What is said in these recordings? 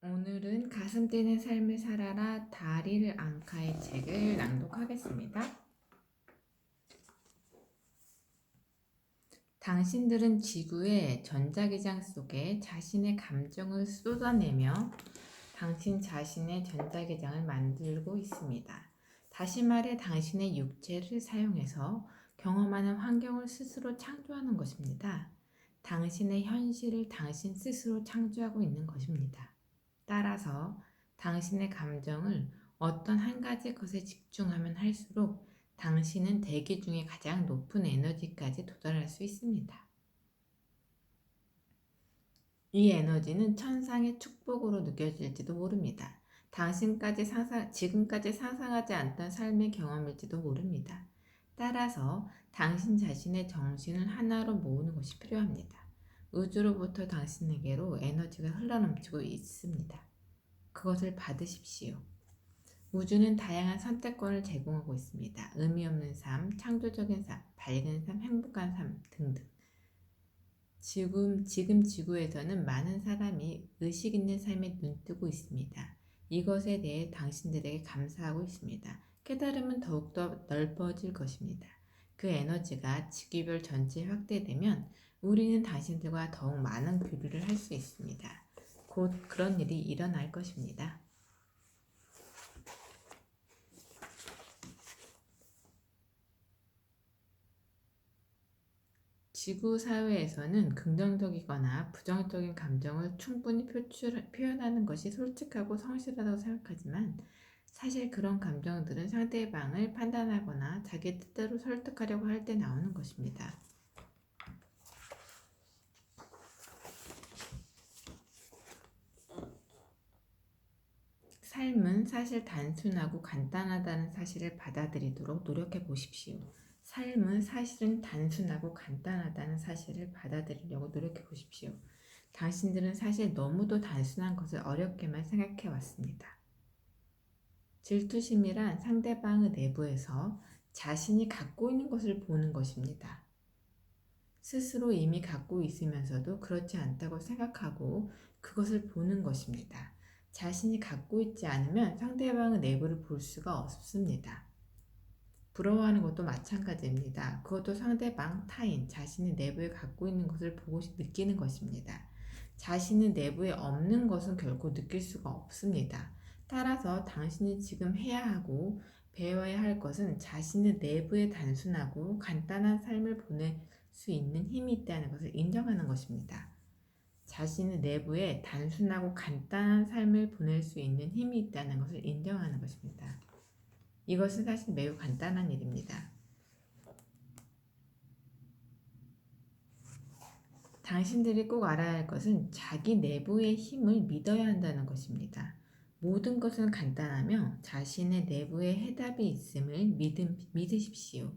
오늘은 가슴 뛰는 삶을 살아라 다릴 앙카의 책을 낭독하겠습니다. 당신들은 지구의 전자기장 속에 자신의 감정을 쏟아내며 당신 자신의 전자기장을 만들고 있습니다. 다시 말해 당신의 육체를 사용해서 경험하는 환경을 스스로 창조하는 것입니다. 당신의 현실을 당신 스스로 창조하고 있는 것입니다. 따라서 당신의 감정을 어떤 한 가지 것에 집중하면 할수록 당신은 대기 중에 가장 높은 에너지까지 도달할 수 있습니다. 이 에너지는 천상의 축복으로 느껴질지도 모릅니다. 지금까지 상상하지 않던 삶의 경험일지도 모릅니다. 따라서 당신 자신의 정신을 하나로 모으는 것이 필요합니다. 우주로부터 당신에게로 에너지가 흘러넘치고 있습니다. 그것을 받으십시오. 우주는 다양한 선택권을 제공하고 있습니다. 의미 없는 삶, 창조적인 삶, 밝은 삶, 행복한 삶 등등. 지금 지구에서는 많은 사람이 의식 있는 삶에 눈뜨고 있습니다. 이것에 대해 당신들에게 감사하고 있습니다. 깨달음은 더욱더 넓어질 것입니다. 그 에너지가 지구별 전체에 확대되면 우리는 당신들과 더욱 많은 교류를 할 수 있습니다. 곧 그런 일이 일어날 것입니다. 지구 사회에서는 긍정적이거나 부정적인 감정을 충분히 표현하는 것이 솔직하고 성실하다고 생각하지만 사실 그런 감정들은 상대방을 판단하거나 자기 뜻대로 설득하려고 할 때 나오는 것입니다. 삶은 사실 단순하고 간단하다는 사실을 받아들이도록 노력해 보십시오. 삶은 사실은 단순하고 간단하다는 사실을 받아들이려고 노력해 보십시오. 당신들은 사실 너무도 단순한 것을 어렵게만 생각해 왔습니다. 질투심이란 상대방의 내부에서 자신이 갖고 있는 것을 보는 것입니다. 스스로 이미 갖고 있으면서도 그렇지 않다고 생각하고 그것을 보는 것입니다. 자신이 갖고 있지 않으면 상대방의 내부를 볼 수가 없습니다. 부러워하는 것도 마찬가지입니다. 그것도 상대방, 타인, 자신의 내부에 갖고 있는 것을 보고 느끼는 것입니다. 자신의 내부에 없는 것은 결코 느낄 수가 없습니다. 따라서 당신이 지금 해야 하고 배워야 할 것은 자신의 내부에 단순하고 간단한 삶을 보낼 수 있는 힘이 있다는 것을 인정하는 것입니다. 자신의 내부에 단순하고 간단한 삶을 보낼 수 있는 힘이 있다는 것을 인정하는 것입니다. 이것은 사실 매우 간단한 일입니다. 당신들이 꼭 알아야 할 것은 자기 내부의 힘을 믿어야 한다는 것입니다. 모든 것은 간단하며 자신의 내부에 해답이 있음을 믿으십시오.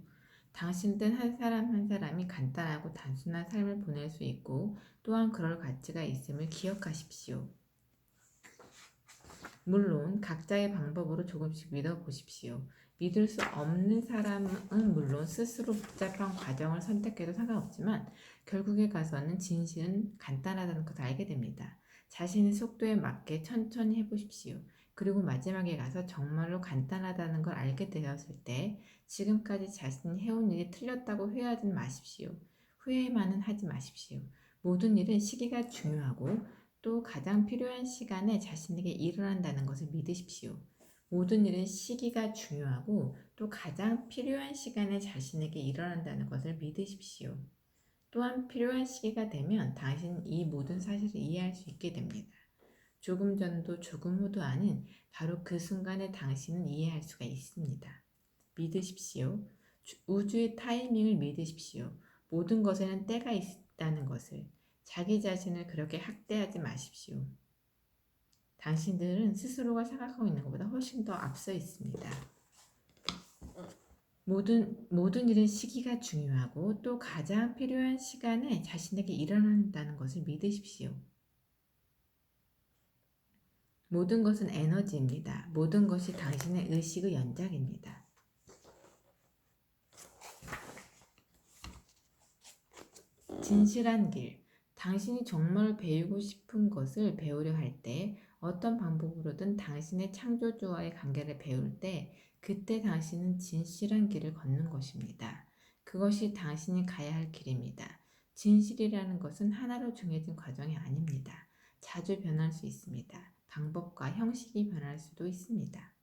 당신들 한 사람 한 사람이 간단하고 단순한 삶을 보낼 수 있고 또한 그럴 가치가 있음을 기억하십시오. 물론 각자의 방법으로 조금씩 믿어보십시오. 믿을 수 없는 사람은 물론 스스로 복잡한 과정을 선택해도 상관없지만 결국에 가서는 진실은 간단하다는 것을 알게 됩니다. 자신의 속도에 맞게 천천히 해보십시오. 그리고 마지막에 가서 정말로 간단하다는 걸 알게 되었을 때 지금까지 자신이 해온 일이 틀렸다고 후회하지 마십시오. 후회만은 하지 마십시오. 모든 일은 시기가 중요하고 또 가장 필요한 시간에 자신에게 일어난다는 것을 믿으십시오. 모든 일은 시기가 중요하고 또 가장 필요한 시간에 자신에게 일어난다는 것을 믿으십시오. 또한 필요한 시기가 되면 당신은 이 모든 사실을 이해할 수 있게 됩니다. 조금 전도 조금 후도 아닌 바로 그 순간에 당신은 이해할 수가 있습니다. 믿으십시오. 우주의 타이밍을 믿으십시오. 모든 것에는 때가 있다는 것을. 자기 자신을 그렇게 학대하지 마십시오. 당신들은 스스로가 생각하고 있는 것보다 훨씬 더 앞서 있습니다. 모든 일은 시기가 중요하고 또 가장 필요한 시간에 자신에게 일어난다는 것을 믿으십시오. 모든 것은 에너지입니다. 모든 것이 당신의 의식의 연장입니다. 진실한 길. 당신이 정말 배우고 싶은 것을 배우려 할 때 어떤 방법으로든 당신의 창조주와의 관계를 배울 때 그때 당신은 진실한 길을 걷는 것입니다. 그것이 당신이 가야 할 길입니다. 진실이라는 것은 하나로 정해진 과정이 아닙니다. 자주 변할 수 있습니다. 방법과 형식이 변할 수도 있습니다.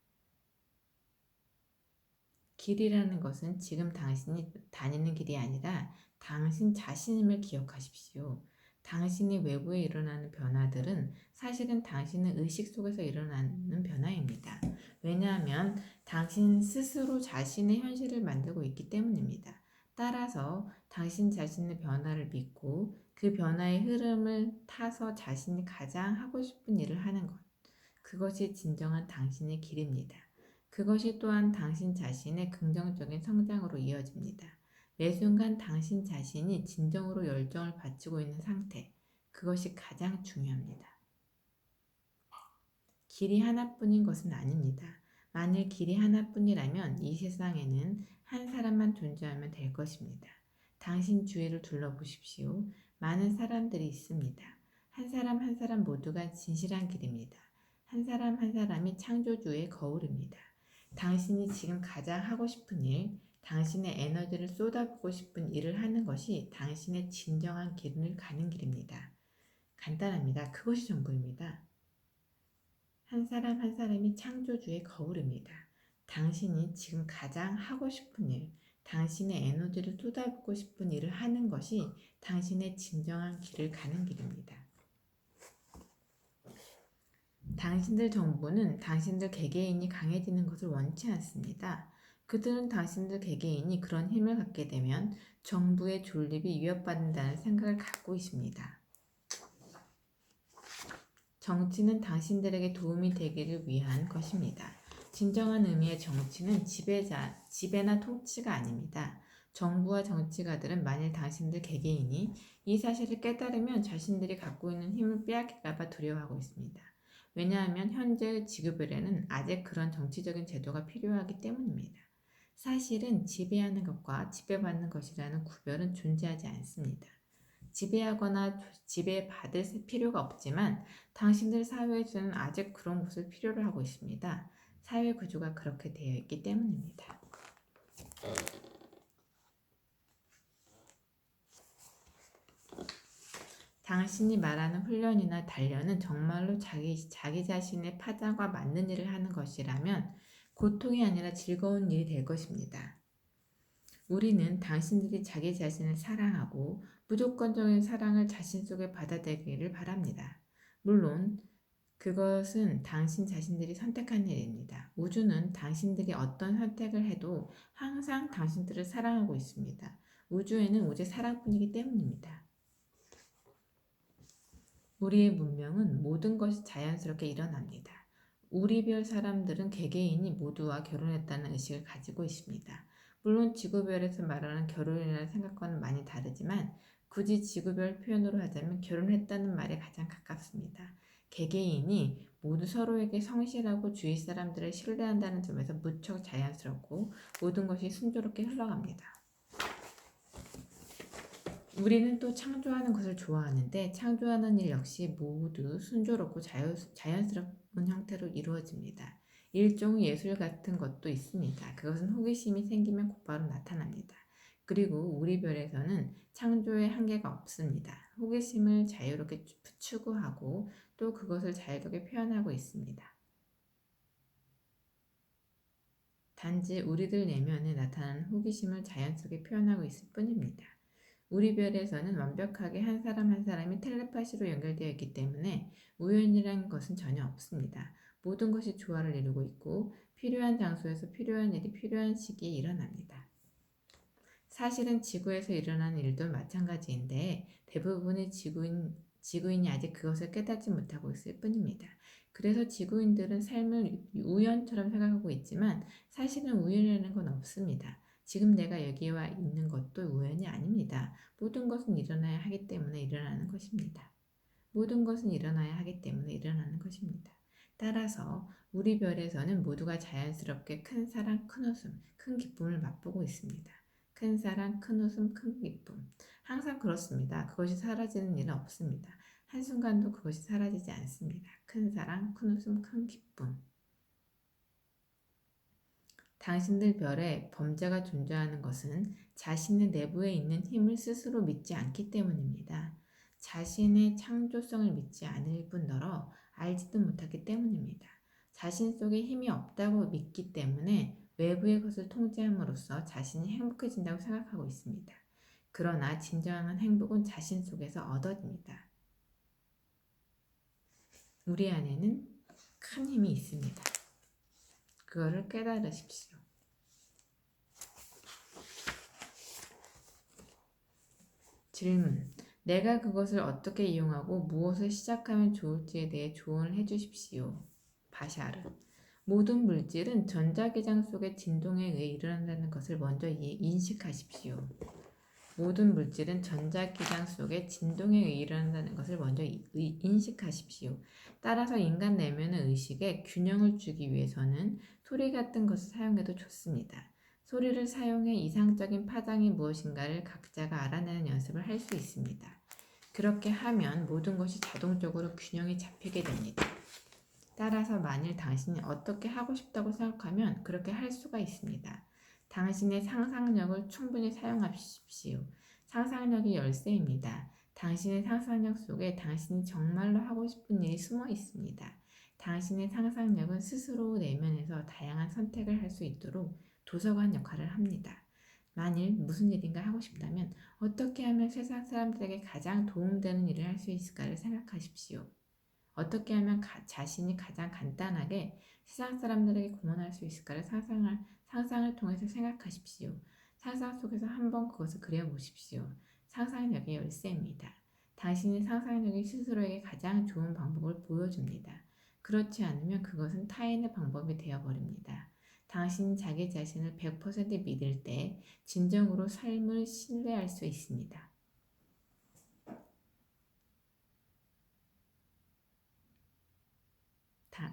길이라는 것은 지금 당신이 다니는 길이 아니라 당신 자신임을 기억하십시오. 당신이 외부에 일어나는 변화들은 사실은 당신의 의식 속에서 일어나는 변화입니다. 왜냐하면 당신 스스로 자신의 현실을 만들고 있기 때문입니다. 따라서 당신 자신의 변화를 믿고 그 변화의 흐름을 타서 자신이 가장 하고 싶은 일을 하는 것. 그것이 진정한 당신의 길입니다. 그것이 또한 당신 자신의 긍정적인 성장으로 이어집니다. 매 순간 당신 자신이 진정으로 열정을 바치고 있는 상태, 그것이 가장 중요합니다. 길이 하나뿐인 것은 아닙니다. 만일 길이 하나뿐이라면 이 세상에는 한 사람만 존재하면 될 것입니다. 당신 주위를 둘러보십시오. 많은 사람들이 있습니다. 한 사람 한 사람 모두가 진실한 길입니다. 한 사람 한 사람이 창조주의 거울입니다. 당신이 지금 가장 하고 싶은 일, 당신의 에너지를 쏟아붓고 싶은 일을 하는 것이 당신의 진정한 길을 가는 길입니다. 간단합니다. 그것이 전부입니다. 한 사람 한 사람이 창조주의 거울입니다. 당신이 지금 가장 하고 싶은 일, 당신의 에너지를 쏟아붓고 싶은 일을 하는 것이 당신의 진정한 길을 가는 길입니다. 당신들 정부는 당신들 개개인이 강해지는 것을 원치 않습니다. 그들은 당신들 개개인이 그런 힘을 갖게 되면 정부의 존립이 위협받는다는 생각을 갖고 있습니다. 정치는 당신들에게 도움이 되기를 위한 것입니다. 진정한 의미의 정치는 지배나 통치가 아닙니다. 정부와 정치가들은 만일 당신들 개개인이 이 사실을 깨달으면 자신들이 갖고 있는 힘을 빼앗길까봐 두려워하고 있습니다. 왜냐하면 현재의 지구별에는 아직 그런 정치적인 제도가 필요하기 때문입니다. 사실은 지배하는 것과 지배받는 것이라는 구별은 존재하지 않습니다. 지배하거나 지배받을 필요가 없지만 당신들 사회에서는 아직 그런 것을 필요로 하고 있습니다. 사회 구조가 그렇게 되어 있기 때문입니다. 당신이 말하는 훈련이나 단련은 정말로 자기 자신의 파장과 맞는 일을 하는 것이라면 고통이 아니라 즐거운 일이 될 것입니다. 우리는 당신들이 자기 자신을 사랑하고 무조건적인 사랑을 자신 속에 받아들이기를 바랍니다. 물론 그것은 당신 자신들이 선택한 일입니다. 우주는 당신들이 어떤 선택을 해도 항상 당신들을 사랑하고 있습니다. 우주에는 오직 사랑뿐이기 때문입니다. 우리의 문명은 모든 것이 자연스럽게 일어납니다. 우리별 사람들은 개개인이 모두와 결혼했다는 의식을 가지고 있습니다. 물론 지구별에서 말하는 결혼이라는 생각과는 많이 다르지만 굳이 지구별 표현으로 하자면 결혼했다는 말에 가장 가깝습니다. 개개인이 모두 서로에게 성실하고 주위 사람들을 신뢰한다는 점에서 무척 자연스럽고 모든 것이 순조롭게 흘러갑니다. 우리는 또 창조하는 것을 좋아하는데 창조하는 일 역시 모두 순조롭고 자연스러운 형태로 이루어집니다. 일종의 예술 같은 것도 있습니다. 그것은 호기심이 생기면 곧바로 나타납니다. 그리고 우리 별에서는 창조의 한계가 없습니다. 호기심을 자유롭게 추구하고 또 그것을 자유롭게 표현하고 있습니다. 단지 우리들 내면에 나타나는 호기심을 자연스럽게 표현하고 있을 뿐입니다. 우리 별에서는 완벽하게 한 사람 한 사람이 텔레파시로 연결되어 있기 때문에 우연이라는 것은 전혀 없습니다. 모든 것이 조화를 이루고 있고 필요한 장소에서 필요한 일이 필요한 시기에 일어납니다. 사실은 지구에서 일어나는 일도 마찬가지인데 대부분의 지구인이 아직 그것을 깨닫지 못하고 있을 뿐입니다. 그래서 지구인들은 삶을 우연처럼 생각하고 있지만 사실은 우연이라는 건 없습니다. 지금 내가 여기에 와 있는 것도 우연이 아닙니다. 모든 것은 일어나야 하기 때문에 일어나는 것입니다. 모든 것은 일어나야 하기 때문에 일어나는 것입니다. 따라서 우리 별에서는 모두가 자연스럽게 큰 사랑, 큰 웃음, 큰 기쁨을 맛보고 있습니다. 큰 사랑, 큰 웃음, 큰 기쁨. 항상 그렇습니다. 그것이 사라지는 일은 없습니다. 한순간도 그것이 사라지지 않습니다. 큰 사랑, 큰 웃음, 큰 기쁨. 당신들 별에 범죄가 존재하는 것은 자신의 내부에 있는 힘을 스스로 믿지 않기 때문입니다. 자신의 창조성을 믿지 않을 뿐더러 알지도 못하기 때문입니다. 자신 속에 힘이 없다고 믿기 때문에 외부의 것을 통제함으로써 자신이 행복해진다고 생각하고 있습니다. 그러나 진정한 행복은 자신 속에서 얻어집니다. 우리 안에는 큰 힘이 있습니다. 그거를 깨달으십시오. 질문. 내가 그것을 어떻게 이용하고 무엇을 시작하면 좋을지에 대해 조언을 해주십시오. 바샤르. 모든 물질은 전자기장 속의 진동에 의해 일어난다는 것을 먼저 인식하십시오. 모든 물질은 전자기장 속의 진동에 의해 일어난다는 것을 먼저 인식하십시오. 따라서 인간 내면의 의식에 균형을 주기 위해서는 소리 같은 것을 사용해도 좋습니다. 소리를 사용해 이상적인 파장이 무엇인가를 각자가 알아내는 연습을 할 수 있습니다. 그렇게 하면 모든 것이 자동적으로 균형이 잡히게 됩니다. 따라서 만일 당신이 어떻게 하고 싶다고 생각하면 그렇게 할 수가 있습니다. 당신의 상상력을 충분히 사용하십시오. 상상력이 열쇠입니다. 당신의 상상력 속에 당신이 정말로 하고 싶은 일이 숨어 있습니다. 당신의 상상력은 스스로 내면에서 다양한 선택을 할 수 있도록 도서관 역할을 합니다. 만일 무슨 일인가 하고 싶다면 어떻게 하면 세상 사람들에게 가장 도움되는 일을 할 수 있을까를 생각하십시오. 어떻게 하면 자신이 가장 간단하게 세상 사람들에게 공헌할 수 있을까를 상상을 통해서 생각하십시오. 상상 속에서 한번 그것을 그려보십시오. 상상력의 열쇠입니다. 당신의 상상력이 스스로에게 가장 좋은 방법을 보여줍니다. 그렇지 않으면 그것은 타인의 방법이 되어버립니다. 당신이 자기 자신을 100% 믿을 때 진정으로 삶을 신뢰할 수 있습니다.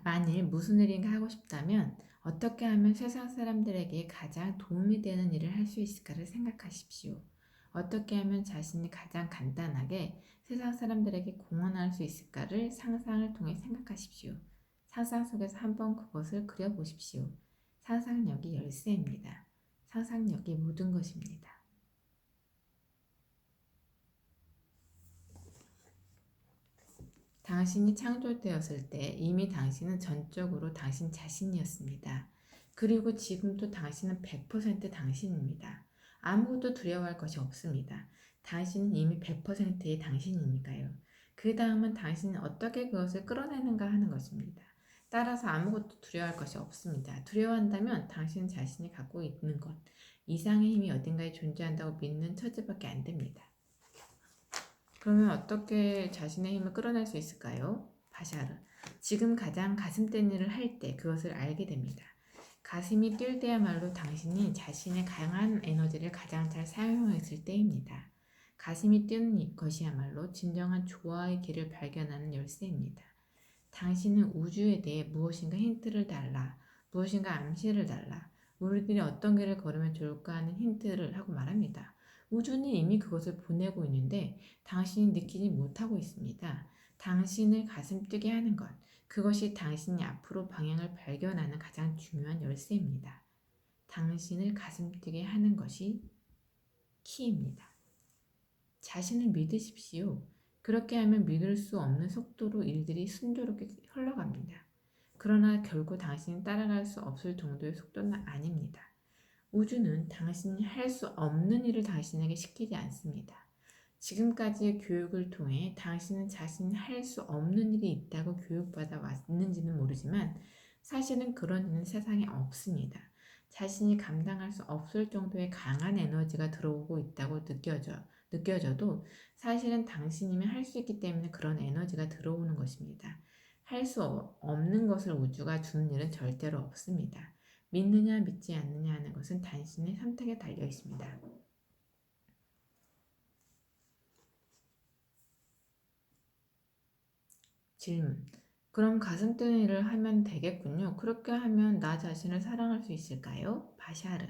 만일 무슨 일인가 하고 싶다면 어떻게 하면 세상 사람들에게 가장 도움이 되는 일을 할 수 있을까를 생각하십시오. 어떻게 하면 자신이 가장 간단하게 세상 사람들에게 공헌할 수 있을까를 상상을 통해 생각하십시오. 상상 속에서 한번 그것을 그려보십시오. 상상력이 열쇠입니다. 상상력이 모든 것입니다. 당신이 창조되었을 때 이미 당신은 전적으로 당신 자신이었습니다. 그리고 지금도 당신은 100% 당신입니다. 아무것도 두려워할 것이 없습니다. 당신은 이미 100%의 당신이니까요. 그 다음은 당신은 어떻게 그것을 끌어내는가 하는 것입니다. 따라서 아무것도 두려워할 것이 없습니다. 두려워한다면 당신 자신이 갖고 있는 것, 이상의 힘이 어딘가에 존재한다고 믿는 처지밖에 안 됩니다. 그러면 어떻게 자신의 힘을 끌어낼 수 있을까요? 바샤르. 지금 가장 가슴 뛴 일을 할 때 그것을 알게 됩니다. 가슴이 뛸 때야말로 당신이 자신의 강한 에너지를 가장 잘 사용했을 때입니다. 가슴이 뛰는 것이야말로 진정한 조화의 길을 발견하는 열쇠입니다. 당신은 우주에 대해 무엇인가 힌트를 달라, 무엇인가 암시를 달라, 우리들이 어떤 길을 걸으면 좋을까 하는 힌트를 하고 말합니다. 우주는 이미 그것을 보내고 있는데 당신이 느끼지 못하고 있습니다. 당신을 가슴 뛰게 하는 것, 그것이 당신이 앞으로 방향을 발견하는 가장 중요한 열쇠입니다. 당신을 가슴 뛰게 하는 것이 키입니다. 자신을 믿으십시오. 그렇게 하면 믿을 수 없는 속도로 일들이 순조롭게 흘러갑니다. 그러나 결국 당신이 따라갈 수 없을 정도의 속도는 아닙니다. 우주는 당신이 할 수 없는 일을 당신에게 시키지 않습니다. 지금까지의 교육을 통해 당신은 자신이 할 수 없는 일이 있다고 교육받아 왔는지는 모르지만 사실은 그런 일은 세상에 없습니다. 자신이 감당할 수 없을 정도의 강한 에너지가 들어오고 있다고 느껴져도 사실은 당신이면 할 수 있기 때문에 그런 에너지가 들어오는 것입니다. 할 수 없는 것을 우주가 주는 일은 절대로 없습니다. 믿느냐 믿지 않느냐 하는 것은 당신의 선택에 달려 있습니다. 질문. 그럼 가슴 뛰는 일을 하면 되겠군요. 그렇게 하면 나 자신을 사랑할 수 있을까요? 바샤르.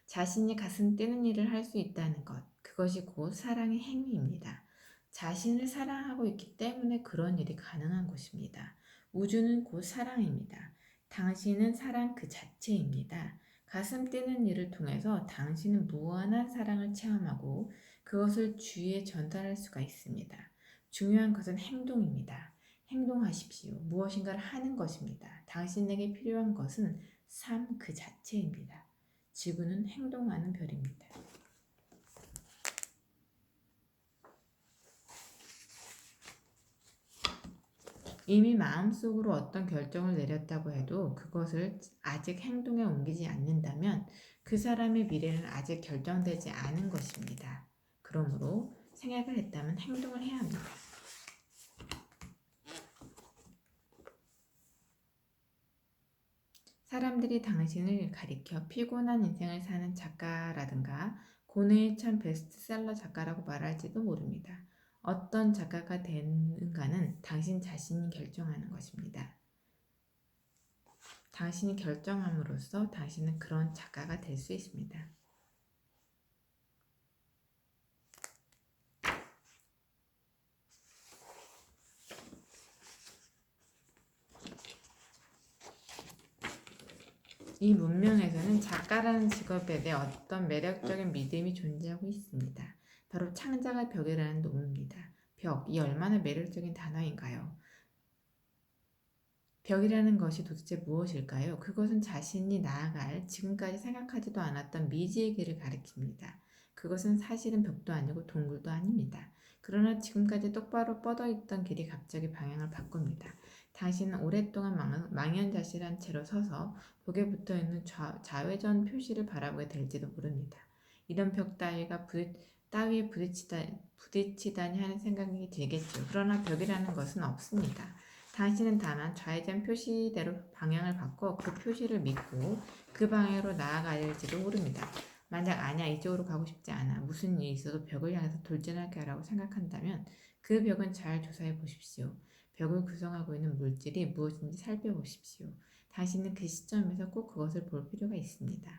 자신이 가슴 뛰는 일을 할 수 있다는 것. 그것이 곧 사랑의 행위입니다. 자신을 사랑하고 있기 때문에 그런 일이 가능한 것입니다. 우주는 곧 사랑입니다. 당신은 사랑 그 자체입니다. 가슴 뛰는 일을 통해서 당신은 무한한 사랑을 체험하고 그것을 주위에 전달할 수가 있습니다. 중요한 것은 행동입니다. 행동하십시오. 무엇인가를 하는 것입니다. 당신에게 필요한 것은 삶 그 자체입니다. 지구는 행동하는 별입니다. 이미 마음속으로 어떤 결정을 내렸다고 해도 그것을 아직 행동에 옮기지 않는다면 그 사람의 미래는 아직 결정되지 않은 것입니다. 그러므로 생각을 했다면 행동을 해야 합니다. 사람들이 당신을 가리켜 피곤한 인생을 사는 작가라든가 고뇌에 찬 베스트셀러 작가라고 말할지도 모릅니다. 어떤 작가가 되는가는 당신 자신이 결정하는 것입니다. 당신이 결정함으로써 당신은 그런 작가가 될 수 있습니다. 이 문명에서는 작가라는 직업에 대해 어떤 매력적인 믿음이 존재하고 있습니다. 바로 창작의 벽이라는 논문입니다. 벽, 이 얼마나 매력적인 단어인가요? 벽이라는 것이 도대체 무엇일까요? 그것은 자신이 나아갈 지금까지 생각하지도 않았던 미지의 길을 가리킵니다. 그것은 사실은 벽도 아니고 동굴도 아닙니다. 그러나 지금까지 똑바로 뻗어있던 길이 갑자기 방향을 바꿉니다. 당신은 오랫동안 망연자실한 채로 서서 벽에 붙어있는 좌회전 표시를 바라보게 될지도 모릅니다. 이런 벽 따위에 부딪히다니 하는 생각이 들겠죠. 그러나 벽이라는 것은 없습니다. 당신은 다만 좌회전 표시대로 방향을 바꿔 그 표시를 믿고 그 방향으로 나아갈지도 모릅니다. 만약 아니야 이쪽으로 가고 싶지 않아 무슨 일이 있어도 벽을 향해서 돌진할게 하라고 생각한다면 그 벽은 잘 조사해 보십시오. 벽을 구성하고 있는 물질이 무엇인지 살펴보십시오. 당신은 그 시점에서 꼭 그것을 볼 필요가 있습니다.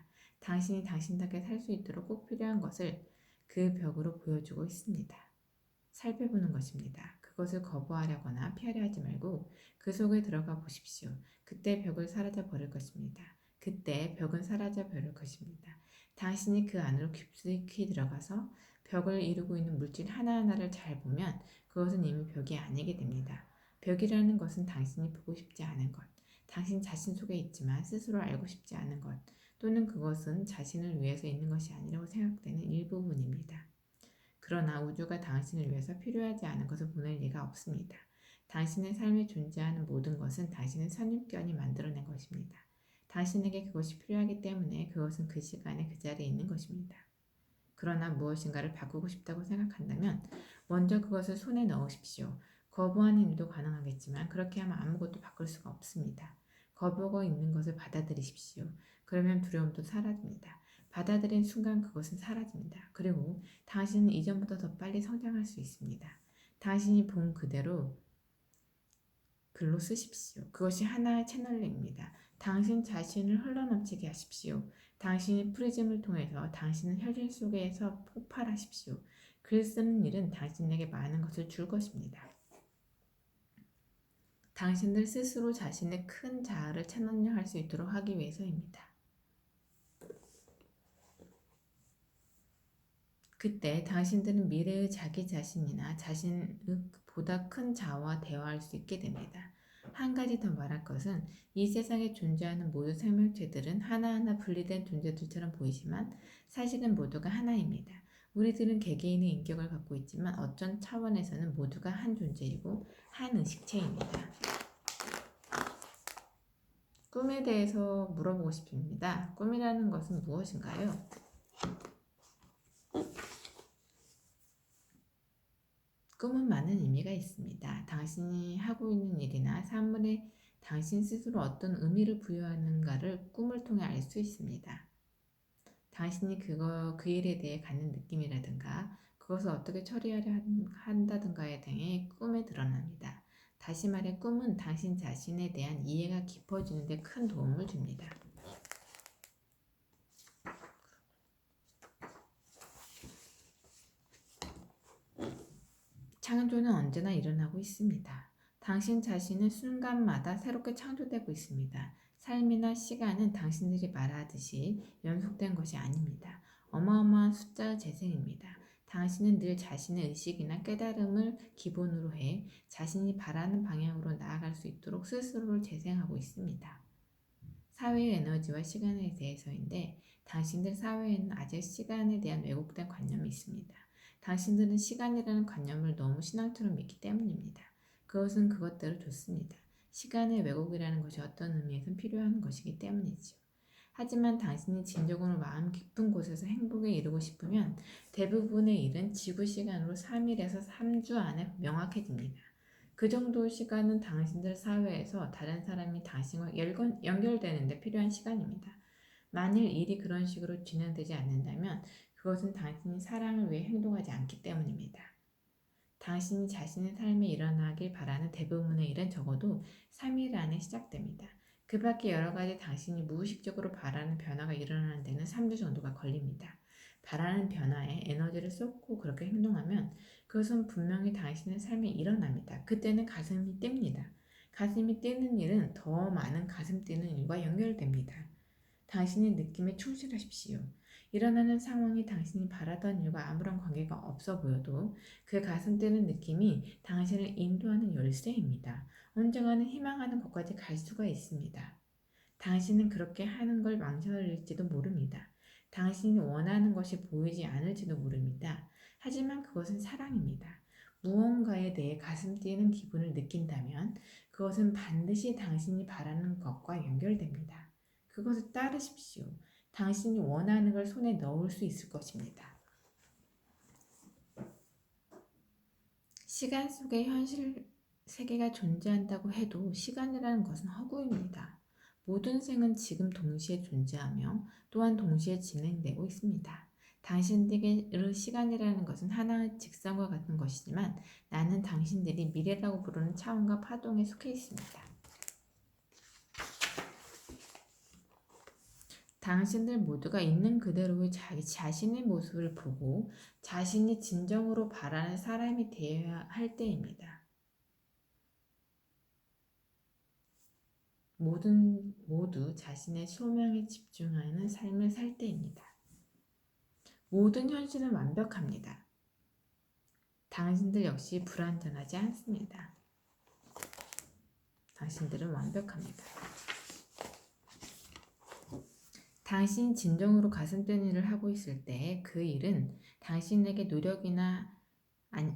당신이 당신답게 살 수 있도록 꼭 필요한 것을 그 벽으로 보여주고 있습니다. 살펴보는 것입니다. 그것을 거부하려거나 피하려 하지 말고 그 속에 들어가 보십시오. 그때 벽을 사라져 버릴 것입니다. 그때 벽은 사라져 버릴 것입니다. 당신이 그 안으로 깊숙이 들어가서 벽을 이루고 있는 물질 하나하나를 잘 보면 그것은 이미 벽이 아니게 됩니다. 벽이라는 것은 당신이 보고 싶지 않은 것, 당신 자신 속에 있지만 스스로 알고 싶지 않은 것, 또는 그것은 자신을 위해서 있는 것이 아니라고 생각되는 일부분입니다. 그러나 우주가 당신을 위해서 필요하지 않은 것을 보낼 리가 없습니다. 당신의 삶에 존재하는 모든 것은 당신의 선입견이 만들어낸 것입니다. 당신에게 그것이 필요하기 때문에 그것은 그 시간에 그 자리에 있는 것입니다. 그러나 무엇인가를 바꾸고 싶다고 생각한다면 먼저 그것을 손에 넣으십시오. 거부하는 일도 가능하겠지만 그렇게 하면 아무것도 바꿀 수가 없습니다. 거부하고 있는 것을 받아들이십시오. 그러면 두려움도 사라집니다. 받아들인 순간 그것은 사라집니다. 그리고 당신은 이전보다 더 빨리 성장할 수 있습니다. 당신이 본 그대로 글로 쓰십시오. 그것이 하나의 채널링입니다. 당신 자신을 흘러넘치게 하십시오. 당신이 프리즘을 통해서 당신은 현실 속에서 폭발하십시오. 글 쓰는 일은 당신에게 많은 것을 줄 것입니다. 당신들 스스로 자신의 큰 자아를 채널링할 수 있도록 하기 위해서입니다. 그때 당신들은 미래의 자기 자신이나 자신보다 큰 자아와 대화할 수 있게 됩니다. 한 가지 더 말할 것은 이 세상에 존재하는 모든 생명체들은 하나하나 분리된 존재들처럼 보이지만 사실은 모두가 하나입니다. 우리들은 개개인의 인격을 갖고 있지만 어떤 차원에서는 모두가 한 존재이고 한 의식체입니다. 꿈에 대해서 물어보고 싶습니다. 꿈이라는 것은 무엇인가요? 꿈은 많은 의미가 있습니다. 당신이 하고 있는 일이나 사물에 당신 스스로 어떤 의미를 부여하는가를 꿈을 통해 알 수 있습니다. 당신이 그 일에 대해 갖는 느낌이라든가 그것을 어떻게 처리하려 한다든가에 대해 꿈에 드러납니다. 다시 말해 꿈은 당신 자신에 대한 이해가 깊어지는 데 큰 도움을 줍니다. 창조는 언제나 일어나고 있습니다. 당신 자신은 순간마다 새롭게 창조되고 있습니다. 삶이나 시간은 당신들이 말하듯이 연속된 것이 아닙니다. 어마어마한 숫자의 재생입니다. 당신은 늘 자신의 의식이나 깨달음을 기본으로 해 자신이 바라는 방향으로 나아갈 수 있도록 스스로를 재생하고 있습니다. 사회의 에너지와 시간에 대해서인데 당신들 사회에는 아직 시간에 대한 왜곡된 관념이 있습니다. 당신들은 시간이라는 관념을 너무 신앙처럼 믿기 때문입니다. 그것은 그것대로 좋습니다. 시간의 왜곡이라는 것이 어떤 의미에선 필요한 것이기 때문이지요. 하지만 당신이 진정으로 마음 깊은 곳에서 행복에 이르고 싶으면 대부분의 일은 지구 시간으로 3일에서 3주 안에 명확해집니다. 그 정도 시간은 당신들 사회에서 다른 사람이 당신과 연결되는데 필요한 시간입니다. 만일 일이 그런 식으로 진행되지 않는다면 그것은 당신이 사랑을 위해 행동하지 않기 때문입니다. 당신이 자신의 삶에 일어나길 바라는 대부분의 일은 적어도 3일 안에 시작됩니다. 그 밖에 여러 가지 당신이 무의식적으로 바라는 변화가 일어나는 데는 3주 정도가 걸립니다. 바라는 변화에 에너지를 쏟고 그렇게 행동하면 그것은 분명히 당신의 삶에 일어납니다. 그때는 가슴이 뜁니다. 가슴이 뛰는 일은 더 많은 가슴 뛰는 일과 연결됩니다. 당신의 느낌에 충실하십시오. 일어나는 상황이 당신이 바라던 일과 아무런 관계가 없어 보여도 그 가슴 뛰는 느낌이 당신을 인도하는 열쇠입니다. 언젠가는 희망하는 곳까지 갈 수가 있습니다. 당신은 그렇게 하는 걸 망설일지도 모릅니다. 당신이 원하는 것이 보이지 않을지도 모릅니다. 하지만 그것은 사랑입니다. 무언가에 대해 가슴 뛰는 기분을 느낀다면 그것은 반드시 당신이 바라는 것과 연결됩니다. 그것을 따르십시오. 당신이 원하는 걸 손에 넣을 수 있을 것입니다. 시간 속에 현실 세계가 존재한다고 해도 시간이라는 것은 허구입니다. 모든 생은 지금 동시에 존재하며 또한 동시에 진행되고 있습니다. 당신들에게 시간이라는 것은 하나의 직선과 같은 것이지만 나는 당신들이 미래라고 부르는 차원과 파동에 속해 있습니다. 당신들 모두가 있는 그대로의 자기 자신의 모습을 보고 자신이 진정으로 바라는 사람이 되어야 할 때입니다. 모두 자신의 소명에 집중하는 삶을 살 때입니다. 모든 현실은 완벽합니다. 당신들 역시 불완전하지 않습니다. 당신들은 완벽합니다. 당신이 진정으로 가슴 뛰는 일을 하고 있을 때 그 일은 당신에게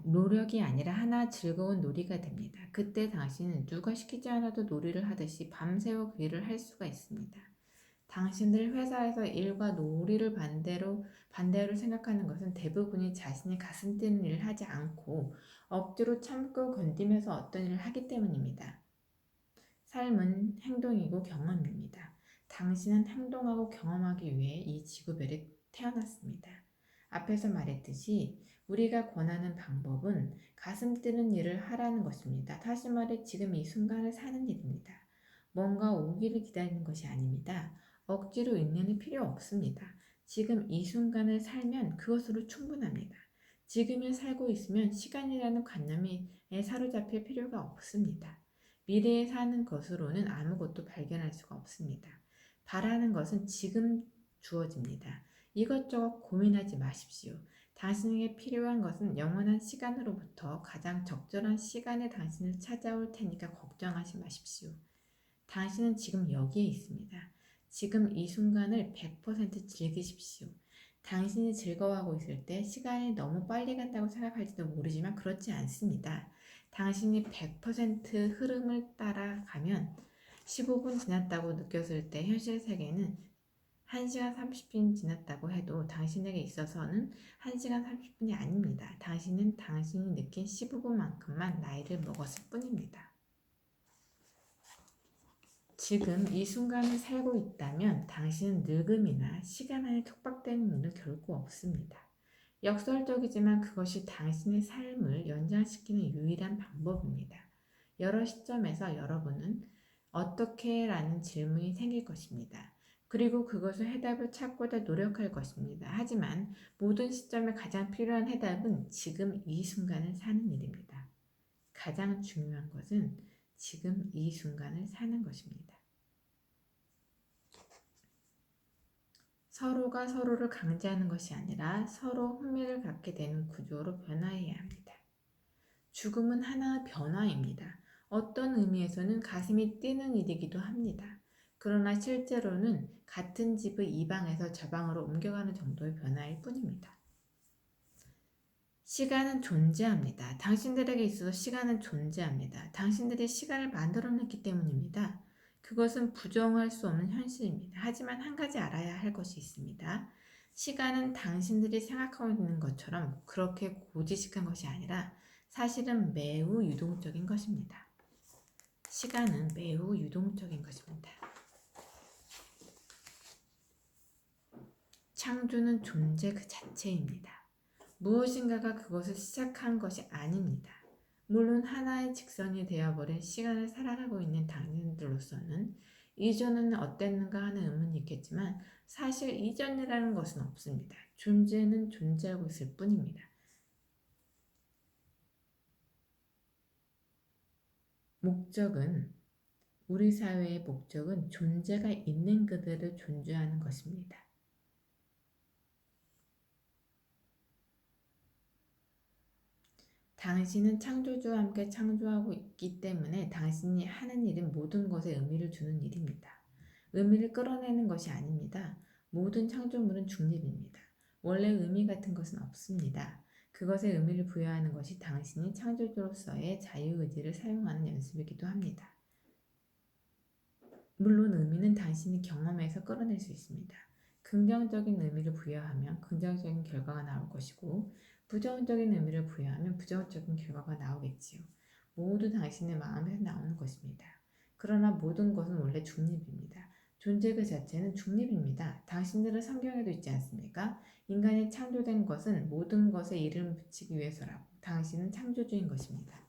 노력이 아니라 하나 즐거운 놀이가 됩니다. 그때 당신은 누가 시키지 않아도 놀이를 하듯이 밤새워 그 일을 할 수가 있습니다. 당신들 회사에서 일과 놀이를 반대로 생각하는 것은 대부분이 자신이 가슴 뛰는 일을 하지 않고 억지로 참고 견디면서 어떤 일을 하기 때문입니다. 삶은 행동이고 경험입니다. 당신은 행동하고 경험하기 위해 이 지구별에 태어났습니다. 앞에서 말했듯이 우리가 권하는 방법은 가슴 뛰는 일을 하라는 것입니다. 다시 말해 지금 이 순간을 사는 일입니다. 뭔가 오기를 기다리는 것이 아닙니다. 억지로 인내는 필요 없습니다. 지금 이 순간을 살면 그것으로 충분합니다. 지금을 살고 있으면 시간이라는 관념에 사로잡힐 필요가 없습니다. 미래에 사는 것으로는 아무것도 발견할 수가 없습니다. 바라는 것은 지금 주어집니다. 이것저것 고민하지 마십시오. 당신에게 필요한 것은 영원한 시간으로부터 가장 적절한 시간에 당신을 찾아올 테니까 걱정하지 마십시오. 당신은 지금 여기에 있습니다. 지금 이 순간을 100% 즐기십시오. 당신이 즐거워하고 있을 때 시간이 너무 빨리 간다고 생각할지도 모르지만 그렇지 않습니다. 당신이 100% 흐름을 따라가면 15분 지났다고 느꼈을 때 현실 세계는 1시간 30분 지났다고 해도 당신에게 있어서는 1시간 30분이 아닙니다. 당신은 당신이 느낀 15분만큼만 나이를 먹었을 뿐입니다. 지금 이 순간을 살고 있다면 당신은 늙음이나 시간 안에 촉박되는 일은 결코 없습니다. 역설적이지만 그것이 당신의 삶을 연장시키는 유일한 방법입니다. 여러 시점에서 여러분은 어떻게? 라는 질문이 생길 것입니다. 그리고 그것을 해답을 찾고자 노력할 것입니다. 하지만 모든 시점에 가장 필요한 해답은 지금 이 순간을 사는 일입니다. 가장 중요한 것은 지금 이 순간을 사는 것입니다. 서로가 서로를 강제하는 것이 아니라 서로 흥미를 갖게 되는 구조로 변화해야 합니다. 죽음은 하나의 변화입니다. 어떤 의미에서는 가슴이 뛰는 일이기도 합니다. 그러나 실제로는 같은 집의 이 방에서 저 방으로 옮겨가는 정도의 변화일 뿐입니다. 시간은 존재합니다. 당신들에게 있어서 시간은 존재합니다. 당신들이 시간을 만들어냈기 때문입니다. 그것은 부정할 수 없는 현실입니다. 하지만 한 가지 알아야 할 것이 있습니다. 시간은 당신들이 생각하고 있는 것처럼 그렇게 고지식한 것이 아니라 사실은 매우 유동적인 것입니다. 시간은 매우 유동적인 것입니다. 창조는 존재 그 자체입니다. 무엇인가가 그것을 시작한 것이 아닙니다. 물론 하나의 직선이 되어버린 시간을 살아가고 있는 당신들로서는 이전은 어땠는가 하는 의문이 있겠지만 사실 이전이라는 것은 없습니다. 존재는 존재하고 있을 뿐입니다. 우리 사회의 목적은 존재가 있는 그들을 존중하는 것입니다. 당신은 창조주와 함께 창조하고 있기 때문에 당신이 하는 일은 모든 것에 의미를 주는 일입니다. 의미를 끌어내는 것이 아닙니다. 모든 창조물은 중립입니다. 원래 의미 같은 것은 없습니다. 그것에 의미를 부여하는 것이 당신이 창조주로서의 자유의지를 사용하는 연습이기도 합니다. 물론 의미는 당신이 경험에서 끌어낼 수 있습니다. 긍정적인 의미를 부여하면 긍정적인 결과가 나올 것이고 부정적인 의미를 부여하면 부정적인 결과가 나오겠지요. 모두 당신의 마음에서 나오는 것입니다. 그러나 모든 것은 원래 중립입니다. 존재 그 자체는 중립입니다. 당신들은 성경에도 있지 않습니까? 인간이 창조된 것은 모든 것에 이름을 붙이기 위해서라고. 당신은 창조주인 것입니다.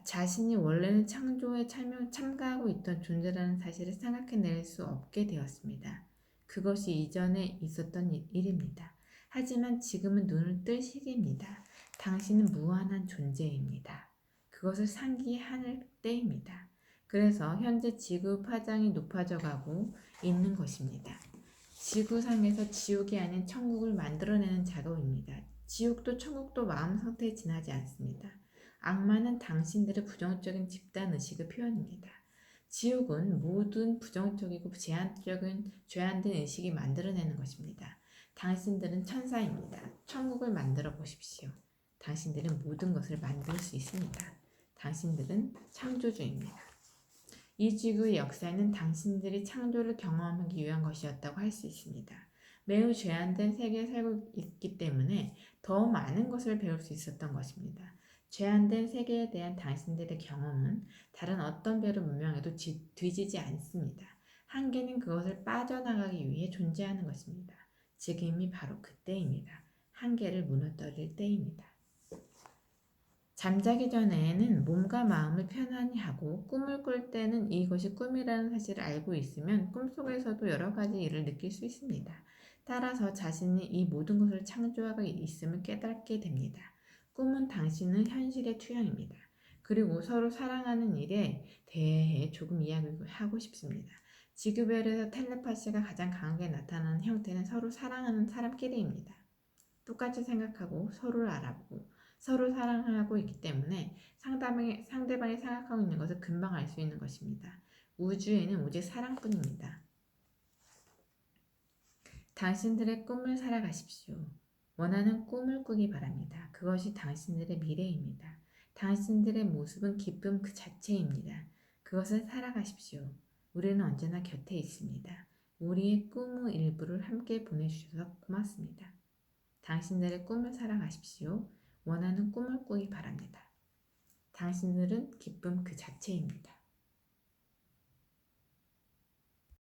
자신이 원래는 창조에 참가하고 있던 존재라는 사실을 생각해낼 수 없게 되었습니다. 그것이 이전에 있었던 일입니다. 하지만 지금은 눈을 뜰 시기입니다. 당신은 무한한 존재입니다. 그것을 상기할 때입니다. 그래서 현재 지구 파장이 높아져 가고 있는 것입니다. 지구상에서 지옥이 아닌 천국을 만들어내는 작업입니다. 지옥도 천국도 마음 상태에 지나지 않습니다. 악마는 당신들의 부정적인 집단의식의 표현입니다. 지옥은 모든 부정적이고 제한된 의식이 만들어내는 것입니다. 당신들은 천사입니다. 천국을 만들어 보십시오. 당신들은 모든 것을 만들 수 있습니다. 당신들은 창조주입니다. 이 지구의 역사는 당신들이 창조를 경험하기 위한 것이었다고 할 수 있습니다. 매우 제한된 세계에 살고 있기 때문에 더 많은 것을 배울 수 있었던 것입니다. 제한된 세계에 대한 당신들의 경험은 다른 어떤 배로 문명에도 뒤지지 않습니다. 한계는 그것을 빠져나가기 위해 존재하는 것입니다. 지금이 바로 그때입니다. 한계를 무너뜨릴 때입니다. 잠자기 전에는 몸과 마음을 편안히 하고 꿈을 꿀 때는 이것이 꿈이라는 사실을 알고 있으면 꿈속에서도 여러 가지 일을 느낄 수 있습니다. 따라서 자신이 이 모든 것을 창조하고 있음을 깨닫게 됩니다. 꿈은 당신은 현실의 투영입니다. 그리고 서로 사랑하는 일에 대해 조금 이야기하고 싶습니다. 지구별에서 텔레파시가 가장 강하게 나타나는 형태는 서로 사랑하는 사람끼리입니다. 똑같이 생각하고 서로를 알아보고 서로 사랑하고 있기 때문에 상대방이 생각하고 있는 것을 금방 알 수 있는 것입니다. 우주에는 오직 사랑뿐입니다. 당신들의 꿈을 살아가십시오. 원하는 꿈을 꾸기 바랍니다. 그것이 당신들의 미래입니다. 당신들의 모습은 기쁨 그 자체입니다. 그것을 살아가십시오. 우리는 언제나 곁에 있습니다. 우리의 꿈의 일부를 함께 보내주셔서 고맙습니다. 당신들의 꿈을 살아가십시오. 원하는 꿈을 꾸기 바랍니다. 당신들은 기쁨 그 자체입니다.